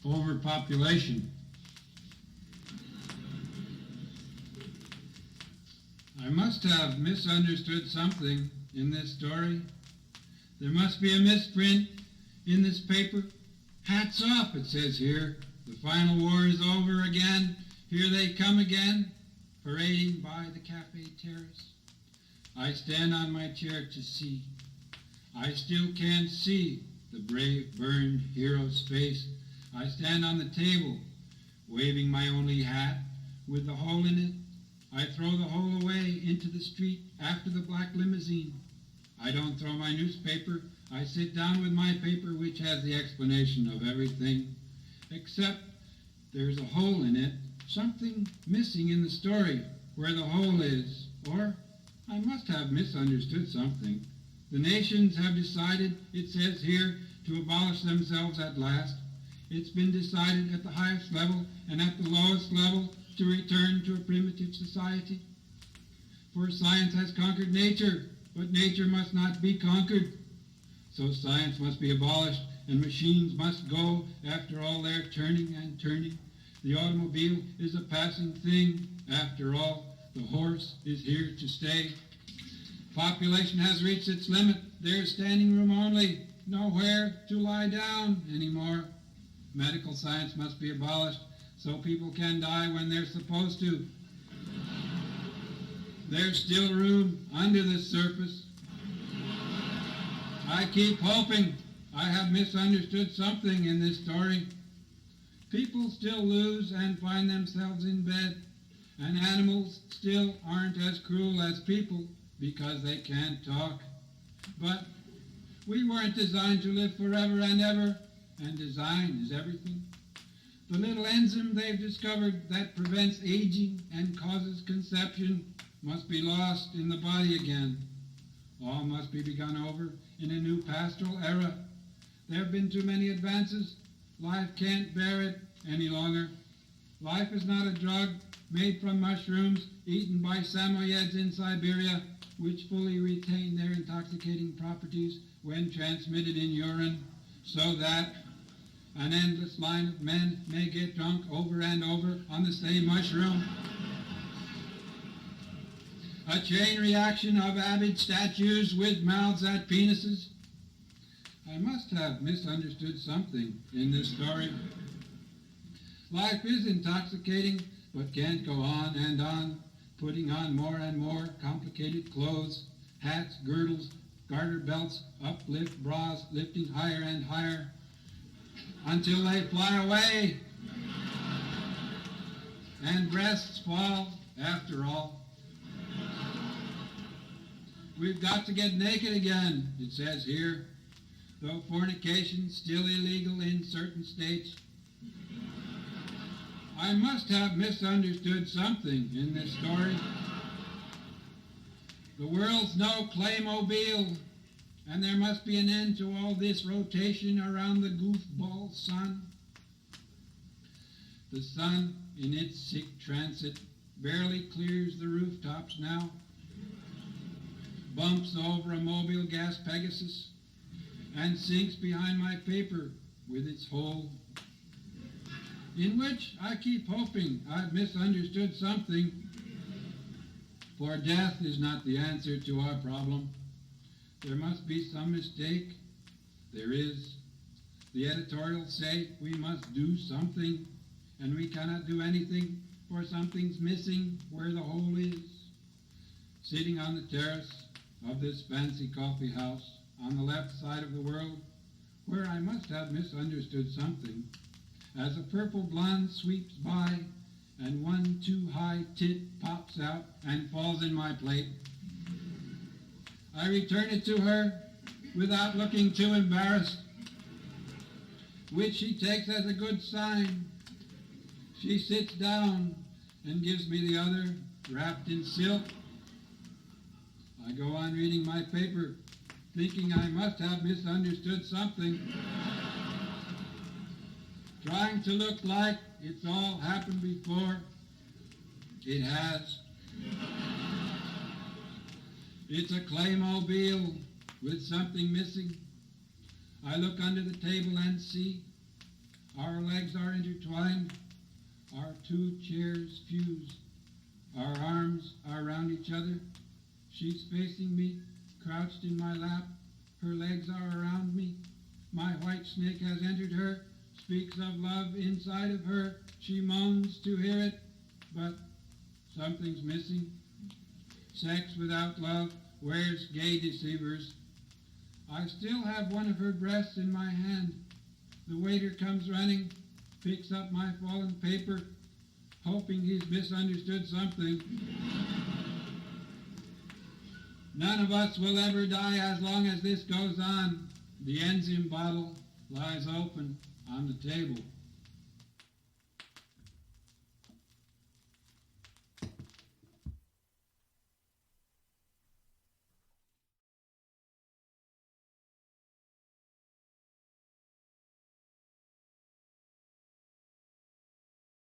Overpopulation. I must have misunderstood something in this story. There must be a misprint in this paper. Hats off, it says here. The final war is over again. Here they come again, parading by the cafe terrace. I stand on my chair to see. I still can't see the brave, burned hero's face. I stand on the table, waving my only hat with the hole in it. I throw the hole away into the street after the black limousine. I don't throw my newspaper. I sit down with my paper, which has the explanation of everything, except there's a hole in it, something missing in the story where the hole is, or I must have misunderstood something. The nations have decided, it says here, to abolish themselves at last. It's been decided at the highest level and at the lowest level to return to a primitive society. For science has conquered nature, but nature must not be conquered. So science must be abolished, and machines must go after all their turning and turning. The automobile is a passing thing. After all, the horse is here to stay. Population has reached its limit. There's standing room only, nowhere to lie down anymore. Medical science must be abolished so people can die when they're supposed to. There's still room under the surface. I keep hoping I have misunderstood something in this story. People still lose and find themselves in bed, and animals still aren't as cruel as people because they can't talk. But we weren't designed to live forever and ever, and design is everything. The little enzyme they've discovered that prevents aging and causes conception must be lost in the body again. All must be begun over in a new pastoral era. There have been too many advances. Life can't bear it any longer. Life is not a drug made from mushrooms eaten by Samoyeds in Siberia, which fully retain their intoxicating properties when transmitted in urine, so that an endless line of men may get drunk over and over on the same mushroom. A chain reaction of avid statues with mouths at penises. I must have misunderstood something in this story. Life is intoxicating, but can't go on and on, putting on more and more complicated clothes, hats, girdles, garter belts, uplift bras, lifting higher and higher, until they fly away, and breasts fall after all. We've got to get naked again, it says here, though fornication's still illegal in certain states. I must have misunderstood something in this story. The world's no Claymobile, and there must be an end to all this rotation around the goofball sun. The sun, in its sick transit, barely clears the rooftops now, bumps over a Mobile gas Pegasus, and sinks behind my paper with its hole, in which I keep hoping I've misunderstood something, for death is not the answer to our problem. There must be some mistake. There is. The editorials say we must do something, and we cannot do anything, for something's missing where the hole is. Sitting on the terrace of this fancy coffee house on the left side of the world, where I must have misunderstood something, as a purple blonde sweeps by and one too high tit pops out and falls in my plate. I return it to her without looking too embarrassed, which she takes as a good sign. She sits down and gives me the other, wrapped in silk. I go on reading my paper, thinking I must have misunderstood something, trying to look like it's all happened before. It has. It's a Claymobile with something missing. I look under the table and see Our legs are intertwined, our two chairs fuse. Our arms are round each other. She's facing me, crouched in my lap. Her legs are around me. My white snake has entered her, speaks of love inside of her. She moans to hear it, but something's missing. Sex without love wears gay deceivers. I still have one of her breasts in my hand. The waiter comes running, picks up my fallen paper, hoping he's misunderstood something. None of us will ever die as long as this goes on. The enzyme bottle lies open on the table.